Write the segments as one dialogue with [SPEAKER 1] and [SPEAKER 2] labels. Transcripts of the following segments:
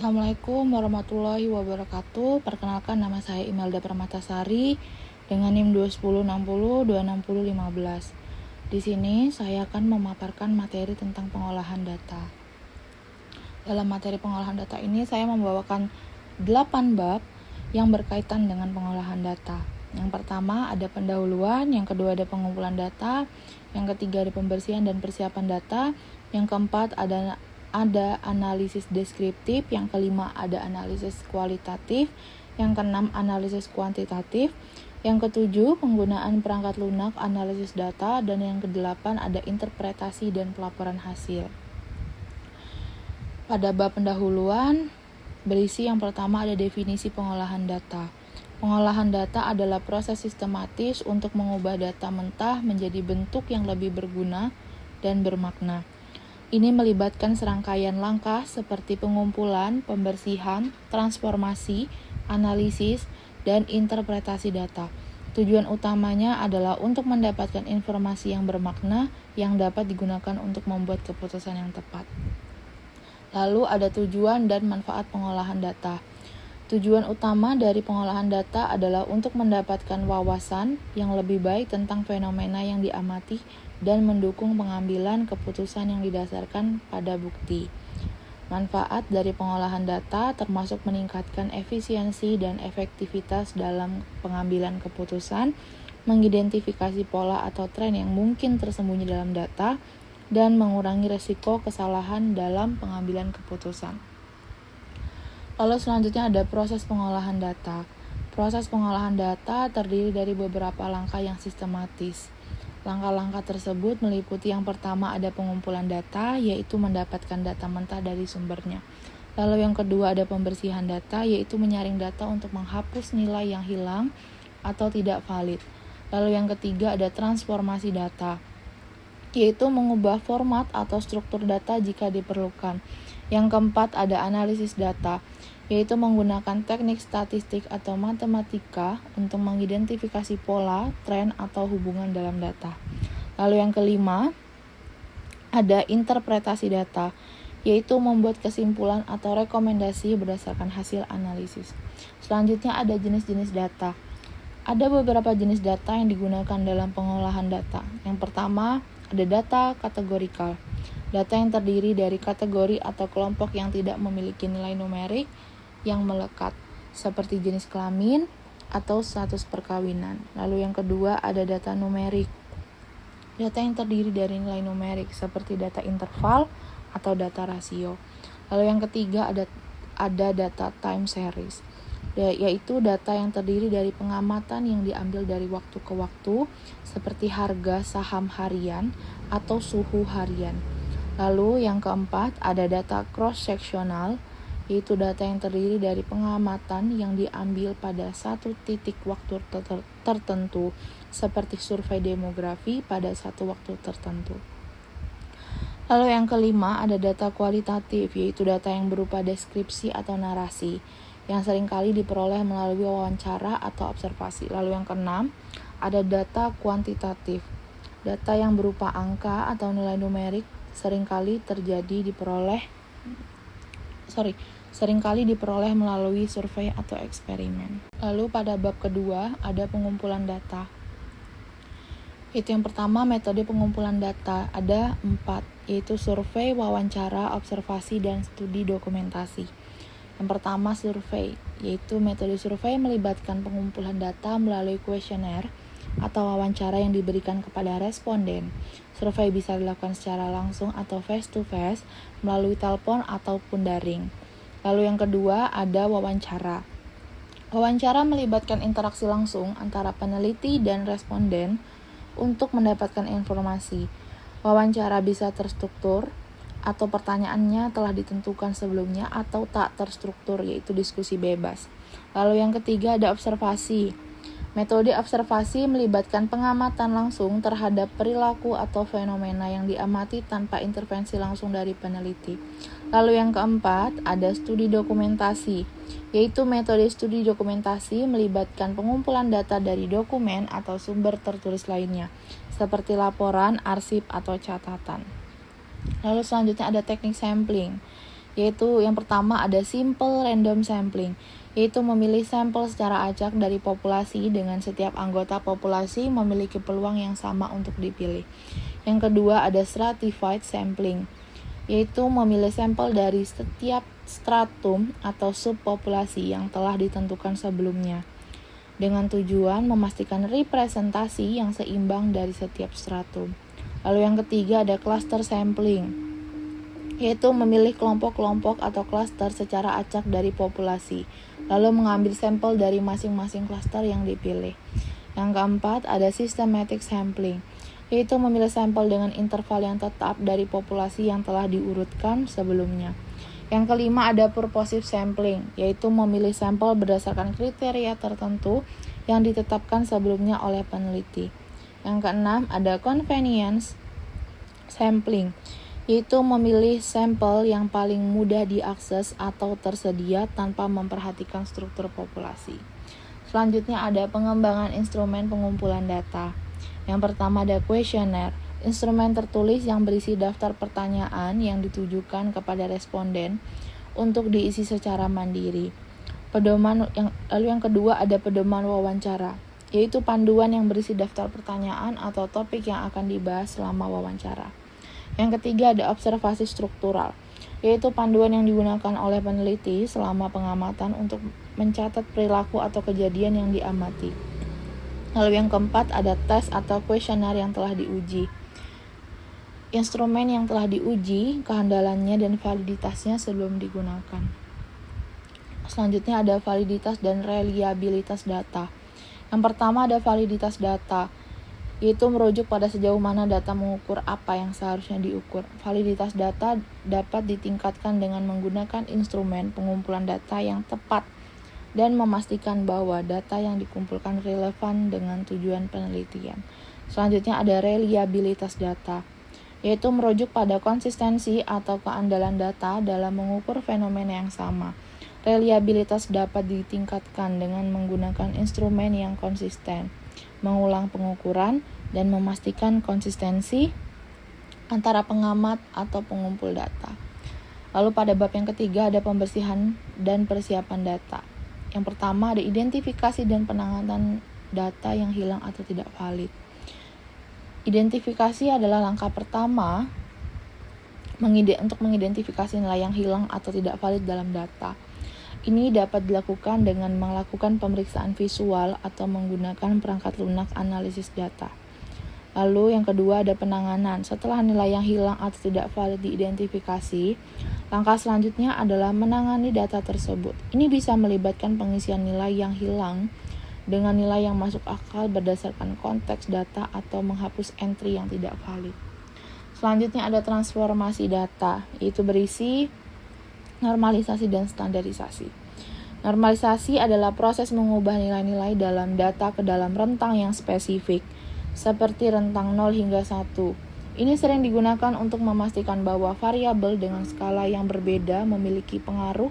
[SPEAKER 1] Assalamualaikum warahmatullahi wabarakatuh. Perkenalkan, nama saya Imelda Permatasari dengan NIM 21060260015. Di sini saya akan memaparkan materi tentang pengolahan data. Dalam materi pengolahan data ini saya membawakan 8 bab yang berkaitan dengan pengolahan data. Yang pertama ada pendahuluan, yang kedua ada pengumpulan data, yang ketiga ada pembersihan dan persiapan data, yang keempat ada analisis deskriptif, yang kelima ada analisis kualitatif, yang keenam analisis kuantitatif, yang ketujuh penggunaan perangkat lunak analisis data, dan yang kedelapan ada interpretasi dan pelaporan hasil. Pada bab pendahuluan berisi yang pertama ada definisi pengolahan data. Pengolahan data adalah proses sistematis untuk mengubah data mentah menjadi bentuk yang lebih berguna dan bermakna. Ini melibatkan serangkaian langkah seperti pengumpulan, pembersihan, transformasi, analisis, dan interpretasi data. Tujuan utamanya adalah untuk mendapatkan informasi yang bermakna yang dapat digunakan untuk membuat keputusan yang tepat. Lalu ada tujuan dan manfaat pengolahan data. Tujuan utama dari pengolahan data adalah untuk mendapatkan wawasan yang lebih baik tentang fenomena yang diamati dan mendukung pengambilan keputusan yang didasarkan pada bukti. Manfaat dari pengolahan data termasuk meningkatkan efisiensi dan efektivitas dalam pengambilan keputusan, mengidentifikasi pola atau tren yang mungkin tersembunyi dalam data, dan mengurangi risiko kesalahan dalam pengambilan keputusan. Lalu selanjutnya ada proses pengolahan data. Proses pengolahan data terdiri dari beberapa langkah yang sistematis. Langkah-langkah tersebut meliputi yang pertama ada pengumpulan data, yaitu mendapatkan data mentah dari sumbernya. Lalu yang kedua ada pembersihan data, yaitu menyaring data untuk menghapus nilai yang hilang atau tidak valid. Lalu yang ketiga ada transformasi data, yaitu mengubah format atau struktur data jika diperlukan. Yang keempat ada analisis data, yaitu menggunakan teknik statistik atau matematika untuk mengidentifikasi pola, tren, atau hubungan dalam data. Lalu yang kelima ada interpretasi data, yaitu membuat kesimpulan atau rekomendasi berdasarkan hasil analisis. Selanjutnya ada jenis-jenis data. Ada beberapa jenis data yang digunakan dalam pengolahan data. Yang pertama ada data kategorikal. Data yang terdiri dari kategori atau kelompok yang tidak memiliki nilai numerik yang melekat, seperti jenis kelamin atau status perkawinan. Lalu yang kedua ada data numerik. Data yang terdiri dari nilai numerik, seperti data interval atau data rasio. Lalu yang ketiga ada data time series, yaitu data yang terdiri dari pengamatan yang diambil dari waktu ke waktu, seperti harga saham harian atau suhu harian. Lalu yang keempat ada data cross-sectional, yaitu data yang terdiri dari pengamatan yang diambil pada satu titik waktu tertentu, seperti survei demografi pada satu waktu tertentu. Lalu yang kelima ada data kualitatif, yaitu data yang berupa deskripsi atau narasi, yang seringkali diperoleh melalui wawancara atau observasi. Lalu yang keenam ada data kuantitatif, data yang berupa angka atau nilai numerik seringkali diperoleh melalui survei atau eksperimen. Lalu pada bab kedua ada pengumpulan data. Itu yang pertama metode pengumpulan data, ada 4, yaitu survei, wawancara, observasi, dan studi dokumentasi. Yang pertama survei, yaitu metode survei melibatkan pengumpulan data melalui kuesioner atau wawancara yang diberikan kepada responden. Survei bisa dilakukan secara langsung atau face-to-face melalui telepon ataupun daring. Lalu yang kedua ada wawancara. Wawancara melibatkan interaksi langsung antara peneliti dan responden untuk mendapatkan informasi. Wawancara bisa terstruktur atau pertanyaannya telah ditentukan sebelumnya atau tak terstruktur, yaitu diskusi bebas. Lalu yang ketiga ada observasi. Metode observasi melibatkan pengamatan langsung terhadap perilaku atau fenomena yang diamati tanpa intervensi langsung dari peneliti. Lalu yang keempat ada studi dokumentasi, yaitu metode studi dokumentasi melibatkan pengumpulan data dari dokumen atau sumber tertulis lainnya, seperti laporan, arsip, atau catatan. Lalu selanjutnya ada teknik sampling, Yaitu yang pertama ada simple random sampling, yaitu memilih sampel secara acak dari populasi dengan setiap anggota populasi memiliki peluang yang sama untuk dipilih. Yang kedua ada stratified sampling, yaitu memilih sampel dari setiap stratum atau subpopulasi yang telah ditentukan sebelumnya, dengan tujuan memastikan representasi yang seimbang dari setiap stratum. Lalu yang ketiga ada cluster sampling, yaitu memilih kelompok-kelompok atau klaster secara acak dari populasi, lalu mengambil sampel dari masing-masing klaster yang dipilih. Yang keempat ada systematic sampling, yaitu memilih sampel dengan interval yang tetap dari populasi yang telah diurutkan sebelumnya. Yang kelima ada purposive sampling, yaitu memilih sampel berdasarkan kriteria tertentu yang ditetapkan sebelumnya oleh peneliti. Yang keenam ada convenience sampling, yaitu memilih sampel yang paling mudah diakses atau tersedia tanpa memperhatikan struktur populasi. Selanjutnya ada pengembangan instrumen pengumpulan data. Yang pertama ada questionnaire, instrumen tertulis yang berisi daftar pertanyaan yang ditujukan kepada responden untuk diisi secara mandiri. Lalu yang kedua ada pedoman wawancara, yaitu panduan yang berisi daftar pertanyaan atau topik yang akan dibahas selama wawancara. Yang ketiga ada observasi struktural, yaitu panduan yang digunakan oleh peneliti selama pengamatan untuk mencatat perilaku atau kejadian yang diamati. Lalu yang keempat ada tes atau kuesioner yang telah diuji. Instrumen yang telah diuji, kehandalannya dan validitasnya sebelum digunakan. Selanjutnya ada validitas dan reliabilitas data. Yang pertama ada validitas data, yaitu merujuk pada sejauh mana data mengukur apa yang seharusnya diukur. Validitas data dapat ditingkatkan dengan menggunakan instrumen pengumpulan data yang tepat dan memastikan bahwa data yang dikumpulkan relevan dengan tujuan penelitian. Selanjutnya ada reliabilitas data, yaitu merujuk pada konsistensi atau keandalan data dalam mengukur fenomena yang sama. Reliabilitas dapat ditingkatkan dengan menggunakan instrumen yang konsisten, mengulang pengukuran, dan memastikan konsistensi antara pengamat atau pengumpul data. Lalu pada bab yang ketiga ada pembersihan dan persiapan data. Yang pertama ada identifikasi dan penanganan data yang hilang atau tidak valid. Identifikasi adalah langkah pertama untuk mengidentifikasi nilai yang hilang atau tidak valid dalam data. Ini dapat dilakukan dengan melakukan pemeriksaan visual atau menggunakan perangkat lunak analisis data. Lalu yang kedua ada penanganan. Setelah nilai yang hilang atau tidak valid diidentifikasi, langkah selanjutnya adalah menangani data tersebut. Ini bisa melibatkan pengisian nilai yang hilang dengan nilai yang masuk akal berdasarkan konteks data atau menghapus entry yang tidak valid. Selanjutnya ada transformasi data, yaitu berisi normalisasi dan standarisasi. Normalisasi adalah proses mengubah nilai-nilai dalam data ke dalam rentang yang spesifik, seperti rentang 0 hingga 1. Ini sering digunakan untuk memastikan bahwa variabel dengan skala yang berbeda memiliki pengaruh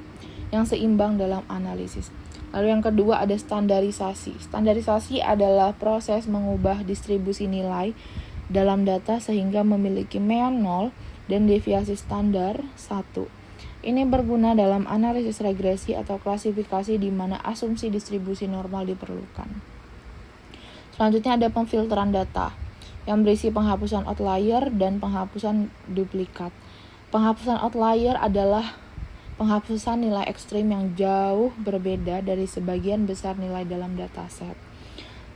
[SPEAKER 1] yang seimbang dalam analisis. Lalu yang kedua ada standarisasi. Standarisasi adalah proses mengubah distribusi nilai dalam data sehingga memiliki mean 0 dan deviasi standar 1. Ini berguna dalam analisis regresi atau klasifikasi di mana asumsi distribusi normal diperlukan. Selanjutnya ada pemfilteran data yang berisi penghapusan outlier dan penghapusan duplikat. Penghapusan outlier adalah penghapusan nilai ekstrim yang jauh berbeda dari sebagian besar nilai dalam dataset.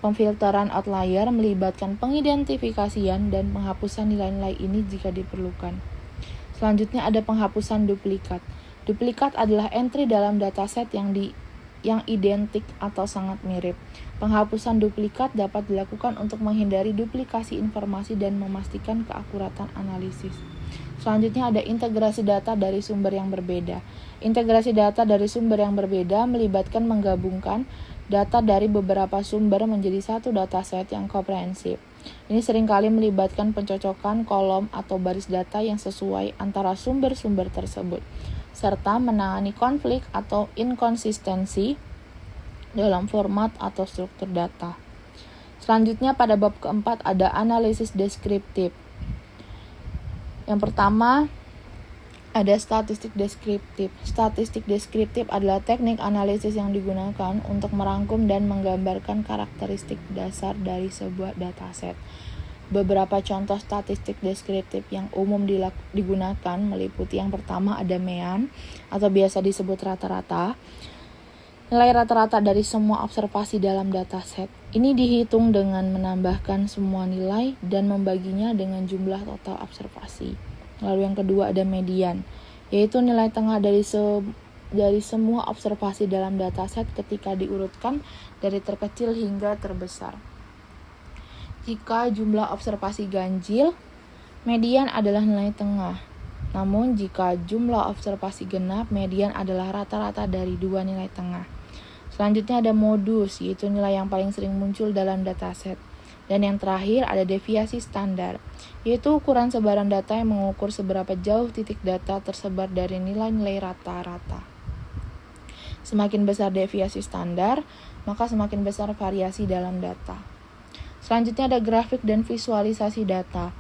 [SPEAKER 1] Pemfilteran outlier melibatkan pengidentifikasian dan penghapusan nilai-nilai ini jika diperlukan. Selanjutnya ada penghapusan duplikat. Duplikat adalah entry dalam dataset yang identik atau sangat mirip. Penghapusan duplikat dapat dilakukan untuk menghindari duplikasi informasi dan memastikan keakuratan analisis. Selanjutnya ada integrasi data dari sumber yang berbeda. Integrasi data dari sumber yang berbeda melibatkan menggabungkan data dari beberapa sumber menjadi satu dataset yang komprehensif. Ini seringkali melibatkan pencocokan kolom atau baris data yang sesuai antara sumber-sumber tersebut, serta menangani konflik atau inkonsistensi dalam format atau struktur data. Selanjutnya pada bab keempat ada analisis deskriptif. Yang pertama, Ada statistik deskriptif. Statistik deskriptif adalah teknik analisis yang digunakan untuk merangkum dan menggambarkan karakteristik dasar dari sebuah dataset. Beberapa contoh statistik deskriptif yang umum digunakan meliputi yang pertama ada mean atau biasa disebut rata-rata. Nilai rata-rata dari semua observasi dalam dataset. Ini dihitung dengan menambahkan semua nilai dan membaginya dengan jumlah total observasi. Lalu yang kedua ada median, yaitu nilai tengah dari semua observasi dalam dataset ketika diurutkan dari terkecil hingga terbesar. Jika jumlah observasi ganjil, median adalah nilai tengah. Namun jika jumlah observasi genap, median adalah rata-rata dari dua nilai tengah. Selanjutnya ada modus, yaitu nilai yang paling sering muncul dalam dataset. Dan yang terakhir ada deviasi standar, yaitu ukuran sebaran data yang mengukur seberapa jauh titik data tersebar dari nilai-nilai rata-rata. Semakin besar deviasi standar, maka semakin besar variasi dalam data. Selanjutnya ada grafik dan visualisasi data.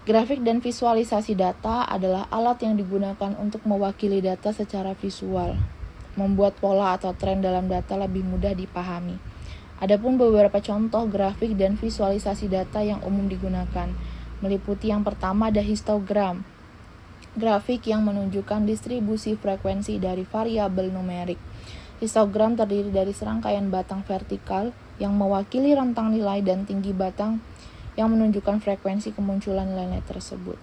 [SPEAKER 1] Grafik dan visualisasi data adalah alat yang digunakan untuk mewakili data secara visual, membuat pola atau tren dalam data lebih mudah dipahami. Adapun beberapa contoh grafik dan visualisasi data yang umum digunakan, meliputi yang pertama ada histogram, grafik yang menunjukkan distribusi frekuensi dari variabel numerik. Histogram terdiri dari serangkaian batang vertikal yang mewakili rentang nilai dan tinggi batang yang menunjukkan frekuensi kemunculan nilai-nilai tersebut.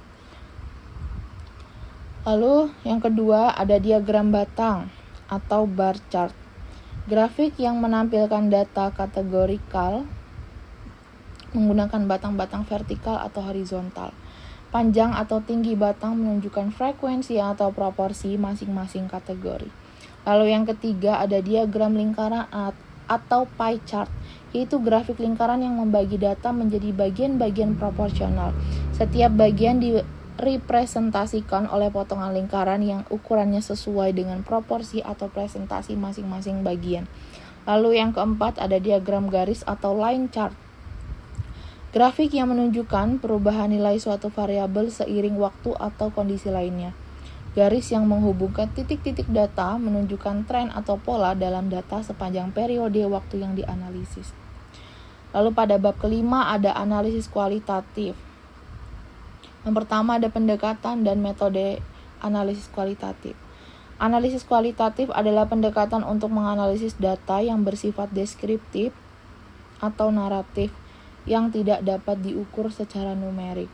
[SPEAKER 1] Lalu yang kedua ada diagram batang atau bar chart. Grafik yang menampilkan data kategorikal menggunakan batang-batang vertikal atau horizontal. Panjang atau tinggi batang menunjukkan frekuensi atau proporsi masing-masing kategori. Lalu yang ketiga ada diagram lingkaran atau pie chart, yaitu grafik lingkaran yang membagi data menjadi bagian-bagian proporsional. Setiap bagian direpresentasikan oleh potongan lingkaran yang ukurannya sesuai dengan proporsi atau presentasi masing-masing bagian. Lalu yang keempat ada diagram garis atau line chart. Grafik yang menunjukkan perubahan nilai suatu variabel seiring waktu atau kondisi lainnya. Garis yang menghubungkan titik-titik data menunjukkan tren atau pola dalam data sepanjang periode waktu yang dianalisis. Lalu pada bab kelima ada analisis kualitatif. Yang pertama ada pendekatan dan metode analisis kualitatif. Analisis kualitatif adalah pendekatan untuk menganalisis data yang bersifat deskriptif atau naratif yang tidak dapat diukur secara numerik.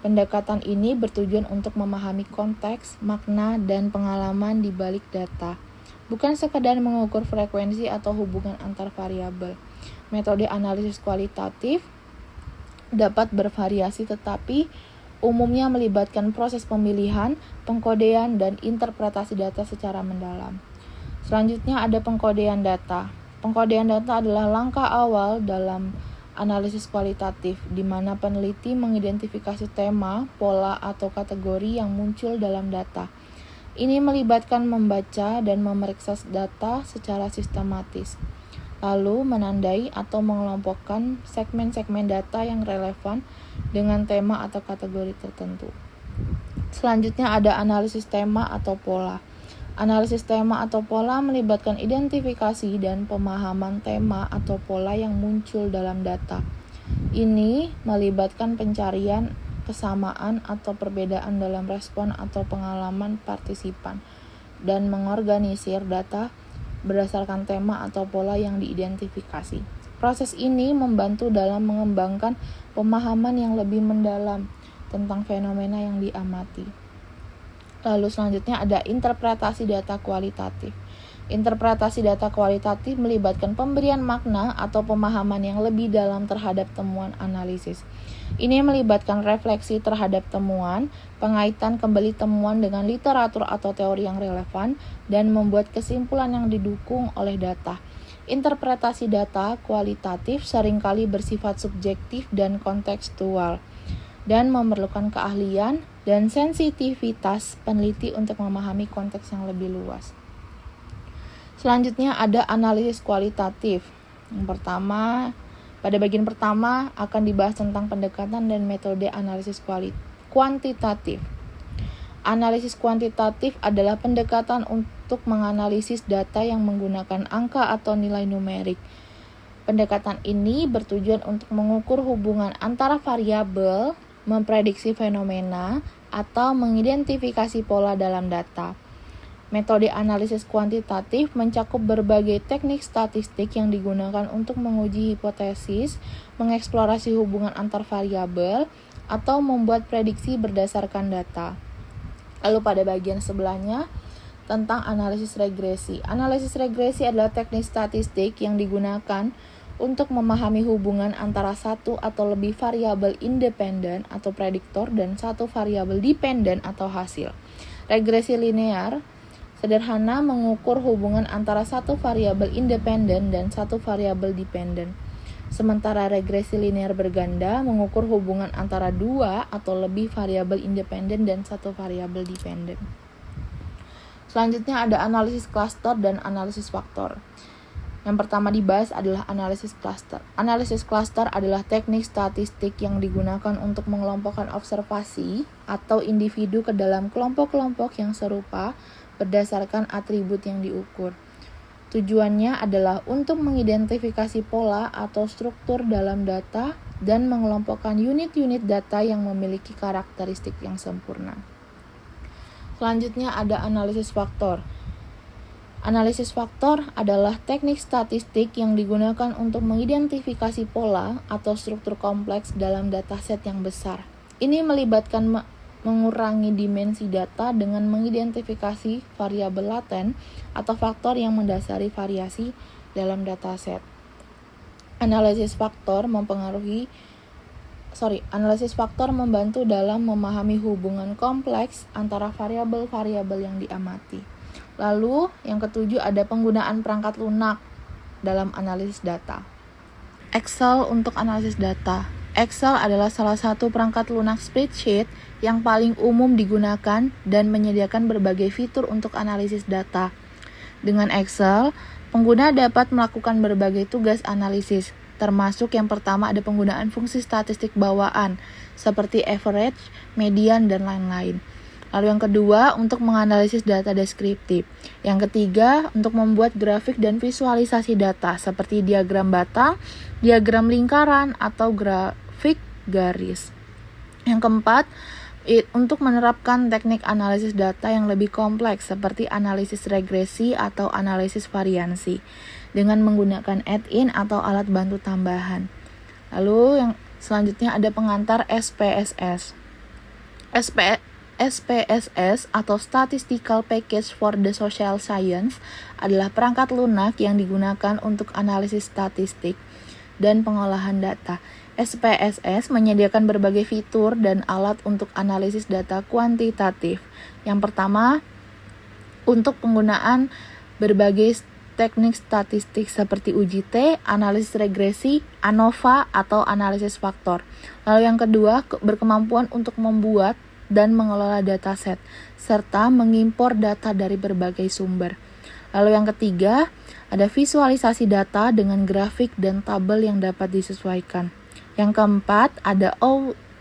[SPEAKER 1] Pendekatan ini bertujuan untuk memahami konteks, makna, dan pengalaman di balik data, bukan sekadar mengukur frekuensi atau hubungan antar variabel. Metode analisis kualitatif dapat bervariasi tetapi umumnya melibatkan proses pemilihan, pengkodean, dan interpretasi data secara mendalam. Selanjutnya ada pengkodean data. Pengkodean data adalah langkah awal dalam analisis kualitatif, di mana peneliti mengidentifikasi tema, pola, atau kategori yang muncul dalam data. Ini melibatkan membaca dan memeriksa data secara sistematis, lalu menandai atau mengelompokkan segmen-segmen data yang relevan dengan tema atau kategori tertentu. Selanjutnya ada analisis tema atau pola. Analisis tema atau pola melibatkan identifikasi dan pemahaman tema atau pola yang muncul dalam data. Ini melibatkan pencarian kesamaan atau perbedaan dalam respon atau pengalaman partisipan dan mengorganisir data berdasarkan tema atau pola yang diidentifikasi. Proses ini membantu dalam mengembangkan pemahaman yang lebih mendalam tentang fenomena yang diamati. Lalu selanjutnya ada interpretasi data kualitatif. Interpretasi data kualitatif melibatkan pemberian makna atau pemahaman yang lebih dalam terhadap temuan analisis. Ini melibatkan refleksi terhadap temuan, pengaitan kembali temuan dengan literatur atau teori yang relevan, dan membuat kesimpulan yang didukung oleh data. Interpretasi data kualitatif seringkali bersifat subjektif dan kontekstual, dan memerlukan keahlian dan sensitivitas peneliti untuk memahami konteks yang lebih luas. Selanjutnya ada analisis kualitatif. Yang pertama, pada bagian pertama akan dibahas tentang pendekatan dan metode analisis kuantitatif. Analisis kuantitatif adalah pendekatan untuk menganalisis data yang menggunakan angka atau nilai numerik. Pendekatan ini bertujuan untuk mengukur hubungan antara variabel, memprediksi fenomena, atau mengidentifikasi pola dalam data. Metode analisis kuantitatif mencakup berbagai teknik statistik yang digunakan untuk menguji hipotesis, mengeksplorasi hubungan antar variabel, atau membuat prediksi berdasarkan data. Lalu pada bagian sebelahnya, tentang analisis regresi. Analisis regresi adalah teknik statistik yang digunakan untuk memahami hubungan antara satu atau lebih variabel independen atau prediktor dan satu variabel dependen atau hasil. Regresi linear sederhana mengukur hubungan antara satu variabel independen dan satu variabel dependen. Sementara regresi linear berganda mengukur hubungan antara dua atau lebih variabel independen dan satu variabel dependen. Selanjutnya ada analisis klaster dan analisis faktor. Yang pertama dibahas adalah analisis klaster. Analisis klaster adalah teknik statistik yang digunakan untuk mengelompokkan observasi atau individu ke dalam kelompok-kelompok yang serupa berdasarkan atribut yang diukur. Tujuannya adalah untuk mengidentifikasi pola atau struktur dalam data dan mengelompokkan unit-unit data yang memiliki karakteristik yang sempurna. Selanjutnya ada analisis faktor. Analisis faktor adalah teknik statistik yang digunakan untuk mengidentifikasi pola atau struktur kompleks dalam dataset yang besar. Ini melibatkan mengurangi dimensi data dengan mengidentifikasi variabel laten atau faktor yang mendasari variasi dalam dataset. Analisis faktor membantu dalam memahami hubungan kompleks antara variabel-variabel yang diamati. Lalu, yang ketujuh ada penggunaan perangkat lunak dalam analisis data. Excel untuk analisis data. Excel adalah salah satu perangkat lunak spreadsheet yang paling umum digunakan dan menyediakan berbagai fitur untuk analisis data. Dengan Excel, pengguna dapat melakukan berbagai tugas analisis, termasuk yang pertama ada penggunaan fungsi statistik bawaan, seperti average, median, dan lain-lain. Lalu yang kedua, untuk menganalisis data deskriptif. Yang ketiga, untuk membuat grafik dan visualisasi data, seperti diagram batang, diagram lingkaran, atau grafik garis. Yang keempat, untuk menerapkan teknik analisis data yang lebih kompleks, seperti analisis regresi atau analisis variansi, dengan menggunakan add-in atau alat bantu tambahan. Lalu yang selanjutnya ada pengantar SPSS. SPSS atau Statistical Package for the Social Science adalah perangkat lunak yang digunakan untuk analisis statistik dan pengolahan data. SPSS menyediakan berbagai fitur dan alat untuk analisis data kuantitatif. Yang pertama, untuk penggunaan berbagai teknik statistik seperti uji T, analisis regresi, ANOVA, atau analisis faktor. Lalu yang kedua, berkemampuan untuk membuat dan mengelola dataset, serta mengimpor data dari berbagai sumber. Lalu yang ketiga, ada visualisasi data dengan grafik dan tabel yang dapat disesuaikan. Yang keempat, ada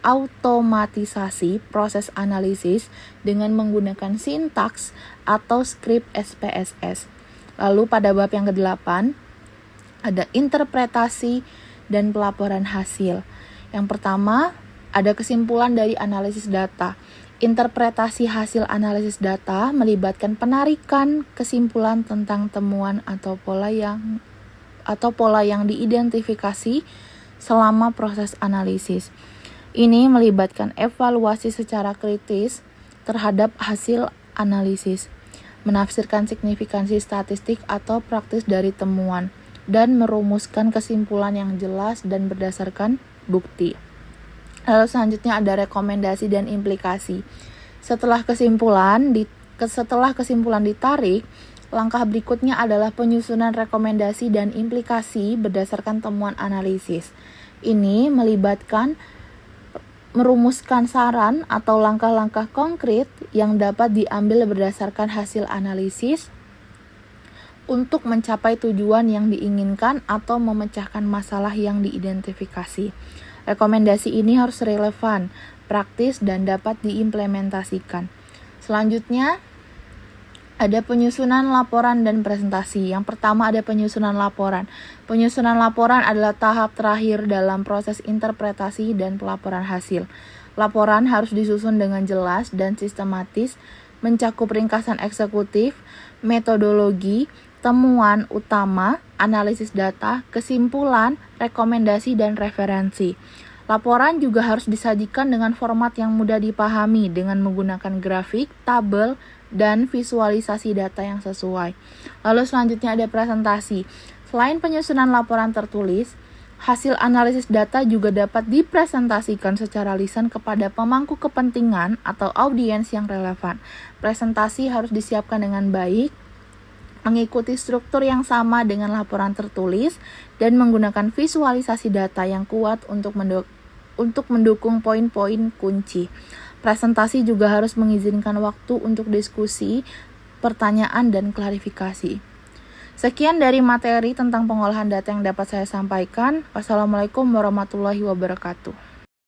[SPEAKER 1] automatisasi proses analisis dengan menggunakan sintaks atau skrip SPSS. Lalu pada bab yang ke-8, ada interpretasi dan pelaporan hasil. Yang pertama, ada kesimpulan dari analisis data. Interpretasi hasil analisis data melibatkan penarikan kesimpulan tentang temuan atau pola yang diidentifikasi selama proses analisis. Ini melibatkan evaluasi secara kritis terhadap hasil analisis, menafsirkan signifikansi statistik atau praktis dari temuan, dan merumuskan kesimpulan yang jelas dan berdasarkan bukti. Lalu selanjutnya ada rekomendasi dan implikasi. Setelah kesimpulan ditarik, langkah berikutnya adalah penyusunan rekomendasi dan implikasi berdasarkan temuan analisis. Ini melibatkan merumuskan saran atau langkah-langkah konkret yang dapat diambil berdasarkan hasil analisis untuk mencapai tujuan yang diinginkan atau memecahkan masalah yang diidentifikasi. Rekomendasi ini harus relevan, praktis, dan dapat diimplementasikan. Selanjutnya, ada penyusunan laporan dan presentasi. Yang pertama ada penyusunan laporan. Penyusunan laporan adalah tahap terakhir dalam proses interpretasi dan pelaporan hasil. Laporan harus disusun dengan jelas dan sistematis, mencakup ringkasan eksekutif, metodologi, temuan utama, analisis data, kesimpulan, rekomendasi, dan referensi. Laporan juga harus disajikan dengan format yang mudah dipahami dengan menggunakan grafik, tabel, dan visualisasi data yang sesuai. Lalu selanjutnya ada presentasi. Selain penyusunan laporan tertulis, hasil analisis data juga dapat dipresentasikan secara lisan kepada pemangku kepentingan atau audiens yang relevan. Presentasi harus disiapkan dengan baik, mengikuti struktur yang sama dengan laporan tertulis, dan menggunakan visualisasi data yang kuat untuk mendukung poin-poin kunci. Presentasi juga harus mengizinkan waktu untuk diskusi, pertanyaan, dan klarifikasi. Sekian dari materi tentang pengolahan data yang dapat saya sampaikan. Wassalamualaikum warahmatullahi wabarakatuh.